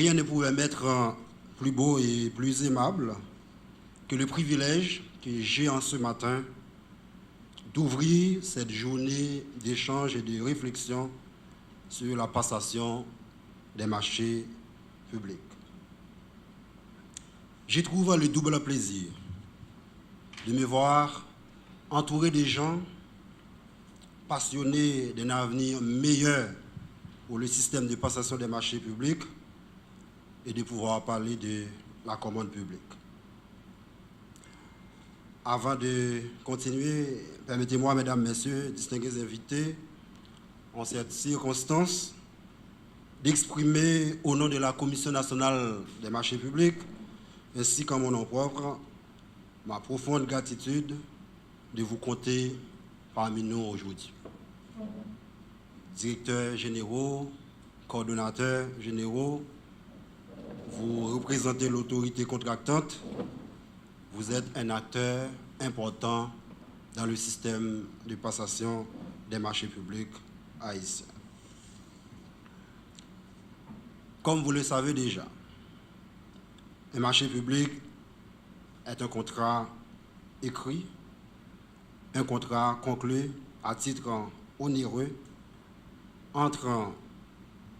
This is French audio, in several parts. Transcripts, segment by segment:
rien ne pouvait m'être plus beau et plus aimable que le privilège que j'ai en ce matin d'ouvrir cette journée d'échange et de réflexion sur la passation des marchés publics. J'y trouve le double plaisir de me voir entouré de gens passionnés d'un avenir meilleur pour le système de passation des marchés publics et de pouvoir parler de la commande publique. Avant de continuer, permettez-moi, mesdames, messieurs, distingués invités, en cette circonstance, d'exprimer au nom de la Commission nationale des marchés publics, ainsi qu'en mon nom propre, ma profonde gratitude de vous compter parmi nous aujourd'hui. Directeurs généraux, coordonnateurs généraux, vous représentez l'autorité contractante, vous êtes un acteur important dans le système de passation des marchés publics haïtiens. Comme vous le savez déjà, un marché public est un contrat écrit, un contrat conclu à titre onéreux entre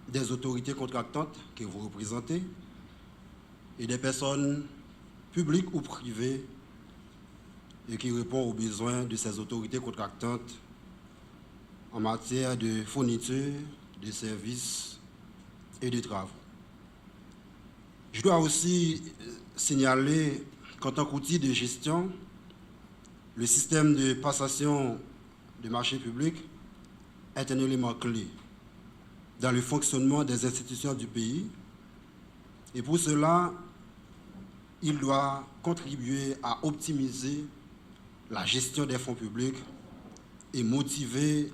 des autorités contractantes que vous représentez et des personnes publiques ou privées et qui répond aux besoins de ces autorités contractantes en matière de fourniture, de services et de travaux. Je dois aussi signaler qu'en tant qu'outil de gestion, le système de passation de marchés publics est un élément clé dans le fonctionnement des institutions du pays et pour cela, il doit contribuer à optimiser la gestion des fonds publics et motiver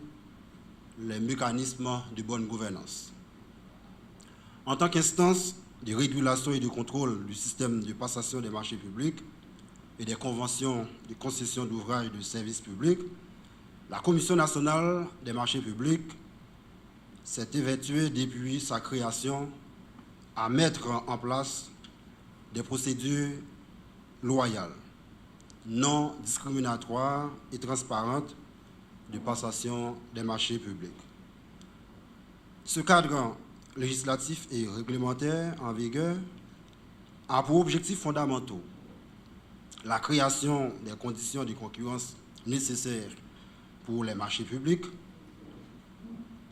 les mécanismes de bonne gouvernance. En tant qu'instance de régulation et de contrôle du système de passation des marchés publics et des conventions de concession d'ouvrages et de services publics, la Commission nationale des marchés publics s'est évertuée depuis sa création à mettre en place des procédures loyales, non discriminatoires et transparentes de passation des marchés publics. Ce cadre législatif et réglementaire en vigueur a pour objectifs fondamentaux la création des conditions de concurrence nécessaires pour les marchés publics.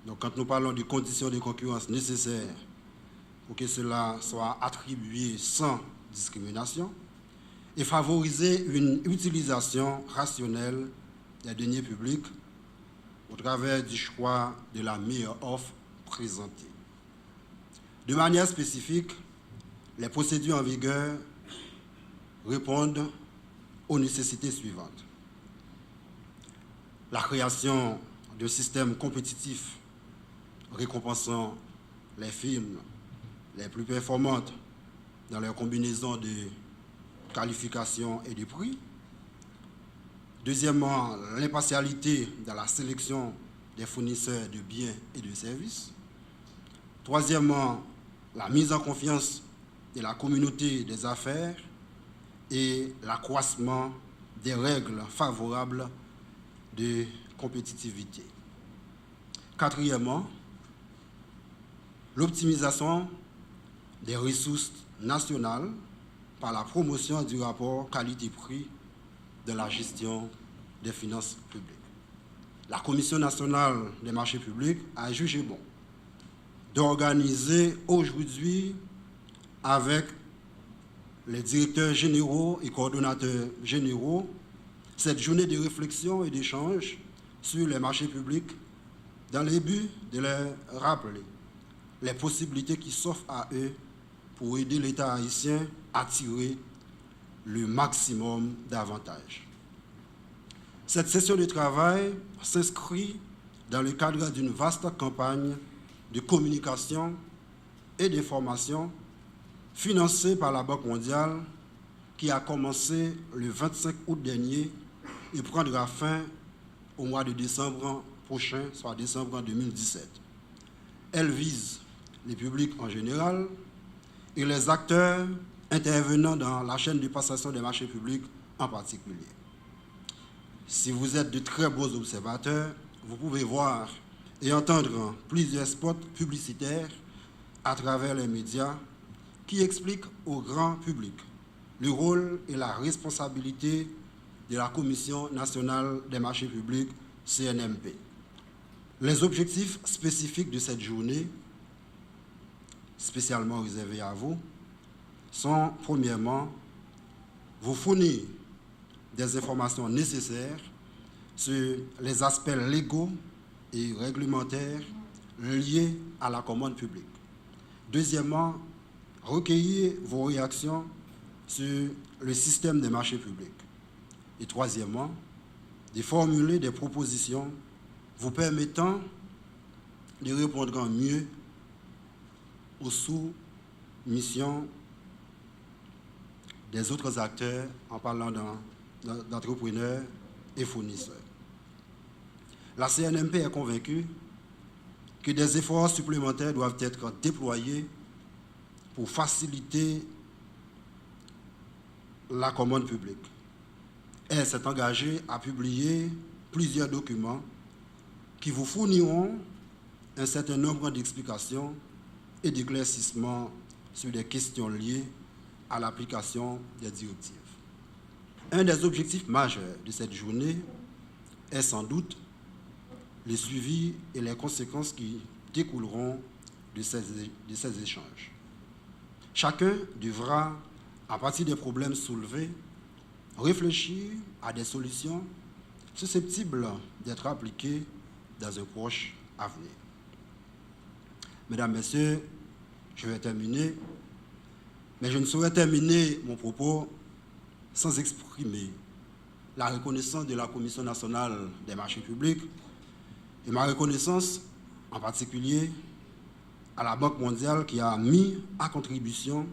Donc, quand nous parlons de conditions de concurrence nécessaires pour que cela soit attribué sans discrimination et favoriser une utilisation rationnelle des deniers publics au travers du choix de la meilleure offre présentée. De manière spécifique, les procédures en vigueur répondent aux nécessités suivantes. La création d'un système compétitif récompensant les firmes les plus performantes dans leur combinaison de qualification et de prix. Deuxièmement, l'impartialité dans la sélection des fournisseurs de biens et de services. Troisièmement, la mise en confiance de la communauté des affaires et l'accroissement des règles favorables de compétitivité. Quatrièmement, l'optimisation des ressources nationales par la promotion du rapport qualité-prix de la gestion des finances publiques. La Commission nationale des marchés publics a jugé bon d'organiser aujourd'hui avec les directeurs généraux et coordonnateurs généraux cette journée de réflexion et d'échange sur les marchés publics dans le but de leur rappeler les possibilités qui s'offrent à eux pour aider l'État haïtien à tirer le maximum d'avantages. Cette session de travail s'inscrit dans le cadre d'une vaste campagne de communication et d'information financée par la Banque mondiale qui a commencé le 25 août dernier et prendra fin au mois de décembre prochain, soit décembre 2017. Elle vise les publics en général et les acteurs intervenant dans la chaîne de passation des marchés publics en particulier. Si vous êtes de très bons observateurs, vous pouvez voir et entendre plusieurs spots publicitaires à travers les médias qui expliquent au grand public le rôle et la responsabilité de la Commission nationale des marchés publics, CNMP. Les objectifs spécifiques de cette journée, spécialement réservés à vous, sont premièrement vous fournir des informations nécessaires sur les aspects légaux et réglementaires liés à la commande publique. Deuxièmement, recueillir vos réactions sur le système des marchés publics. Et troisièmement, de formuler des propositions vous permettant de répondre mieux aux sous-missions des autres acteurs en parlant d'entrepreneurs et fournisseurs. La CNMP est convaincue que des efforts supplémentaires doivent être déployés pour faciliter la commande publique. Elle s'est engagée à publier plusieurs documents qui vous fourniront un certain nombre d'explications et d'éclaircissements sur des questions liées à l'application des directives. Un des objectifs majeurs de cette journée est sans doute le suivi et les conséquences qui découleront de ces échanges. Chacun devra, à partir des problèmes soulevés, réfléchir à des solutions susceptibles d'être appliquées dans un proche avenir. Mesdames, Messieurs, je vais terminer, mais je ne saurais terminer mon propos sans exprimer la reconnaissance de la Commission nationale des marchés publics et ma reconnaissance en particulier à la Banque mondiale qui a mis à contribution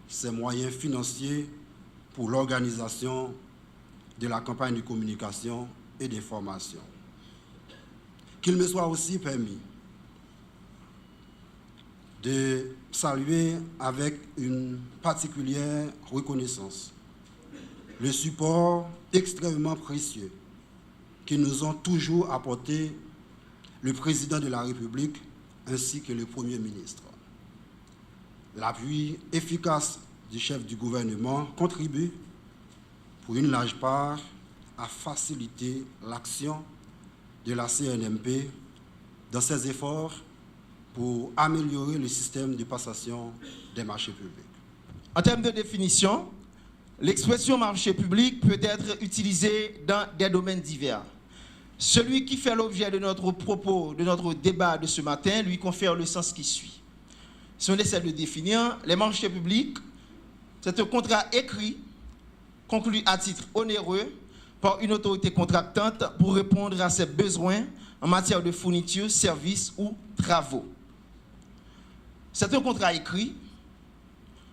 ses moyens financiers pour l'organisation de la campagne de communication et d'information. Qu'il me soit aussi permis de saluer avec une particulière reconnaissance le support extrêmement précieux que nous ont toujours apporté le président de la République ainsi que le Premier ministre. L'appui efficace du chef du gouvernement contribue pour une large part à faciliter l'action de la CNMP dans ses efforts pour améliorer le système de passation des marchés publics. En termes de définition, l'expression marché public peut être utilisée dans des domaines divers. Celui qui fait l'objet de notre propos, de notre débat de ce matin, lui confère le sens qui suit. Si on essaie de définir, les marchés publics, c'est un contrat écrit, conclu à titre onéreux par une autorité contractante pour répondre à ses besoins en matière de fourniture, services ou travaux. C'est un contrat écrit,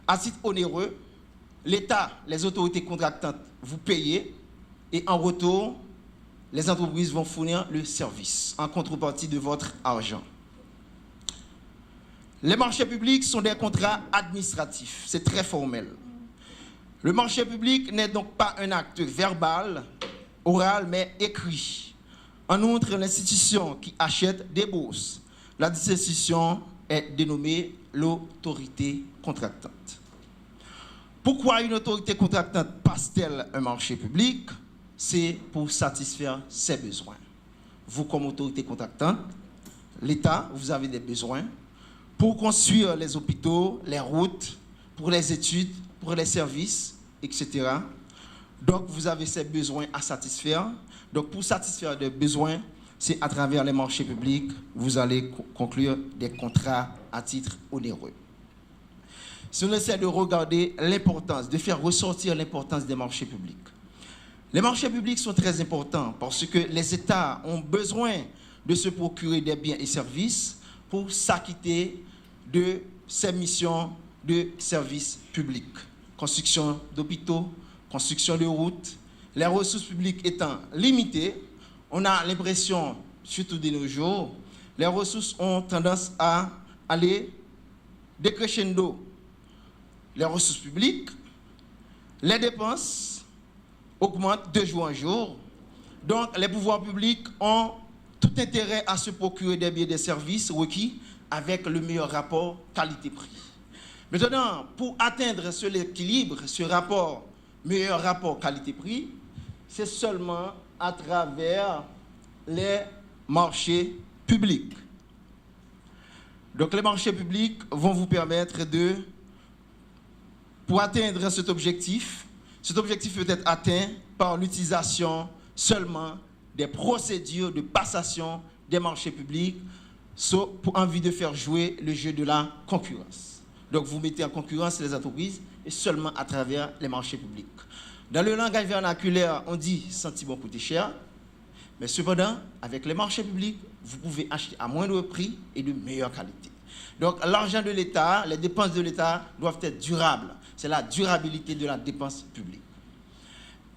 à titre onéreux. L'État, les autorités contractantes, vous payez et en retour, les entreprises vont fournir le service en contrepartie de votre argent. Les marchés publics sont des contrats administratifs, c'est très formel. Le marché public n'est donc pas un acte verbal, oral, mais écrit. En outre, l'institution qui achète débourse. La institution est dénommée l'autorité contractante. Pourquoi une autorité contractante passe-t-elle un marché public? C'est pour satisfaire ses besoins. Vous, comme autorité contractante, l'État, vous avez des besoins pour construire les hôpitaux, les routes, pour les études, pour les services, etc. Donc, vous avez ces besoins à satisfaire. Donc, pour satisfaire des besoins, c'est à travers les marchés publics, vous allez conclure des contrats à titre onéreux. Si on essaie de regarder l'importance, de faire ressortir l'importance des marchés publics. Les marchés publics sont très importants parce que les États ont besoin de se procurer des biens et services pour s'acquitter de ces missions de services publics. Construction d'hôpitaux, construction de routes. Les ressources publiques étant limitées, on a l'impression, surtout de nos jours, les ressources ont tendance à aller décrescendo. les ressources publiques, les dépenses augmentent de jour en jour. Donc, les pouvoirs publics ont tout intérêt à se procurer des biens et des services requis avec le meilleur rapport qualité-prix. Maintenant, pour atteindre ce équilibre, ce rapport, meilleur rapport qualité-prix, c'est seulement à travers les marchés publics. Donc, les marchés publics vont vous permettre pour atteindre cet objectif peut être atteint par l'utilisation seulement des procédures de passation des marchés publics pour envie de faire jouer le jeu de la concurrence. Donc, vous mettez en concurrence les entreprises et seulement à travers les marchés publics. Dans le langage vernaculaire, on dit « sentiment coûter cher », mais cependant, avec les marchés publics, vous pouvez acheter à moindre prix et de meilleure qualité. Donc, l'argent de l'État, les dépenses de l'État doivent être durables. C'est la durabilité de la dépense publique.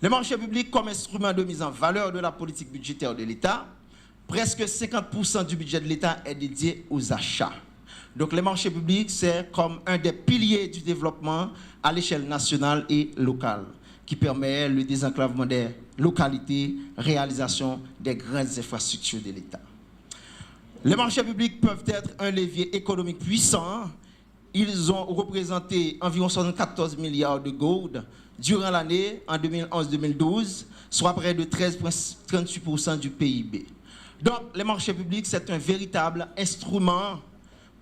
Les marchés publics comme instrument de mise en valeur de la politique budgétaire de l'État, presque 50% du budget de l'État est dédié aux achats. Donc, les marchés publics, c'est comme un des piliers du développement à l'échelle nationale et locale, qui permet le désenclavement des localités, réalisation des grandes infrastructures de l'État. Les marchés publics peuvent être un levier économique puissant. Ils ont représenté environ 74 milliards de gourdes durant l'année, en 2011-2012, soit près de 13,38% du PIB. Donc, les marchés publics, c'est un véritable instrument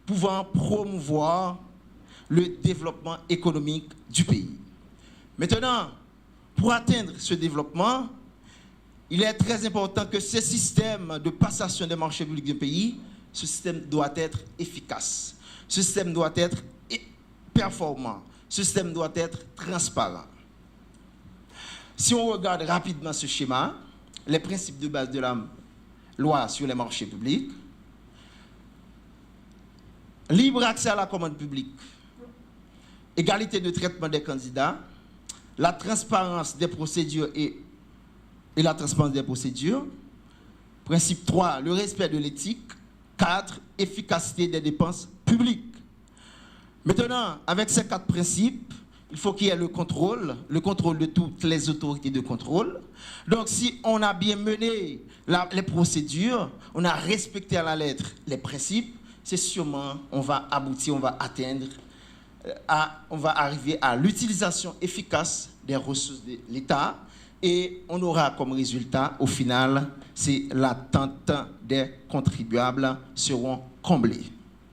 pouvant promouvoir le développement économique du pays. Maintenant, pour atteindre ce développement, il est très important que ce système de passation des marchés publics du pays, ce système doit être efficace. Ce système doit être performant. Ce système doit être transparent. Si on regarde rapidement ce schéma, les principes de base de la loi sur les marchés publics, libre accès à la commande publique, égalité de traitement des candidats, la transparence des procédures et la transparence des procédures. Principe 3, le respect de l'éthique. 4, efficacité des dépenses publiques. Maintenant, avec ces 4 principes, il faut qu'il y ait le contrôle de toutes les autorités de contrôle. Donc, si on a bien mené les procédures, on a respecté à la lettre les principes, c'est sûrement, on va aboutir, on va atteindre, on va arriver à l'utilisation efficace des ressources de l'État et on aura comme résultat, au final, c'est l'attente des contribuables seront comblées.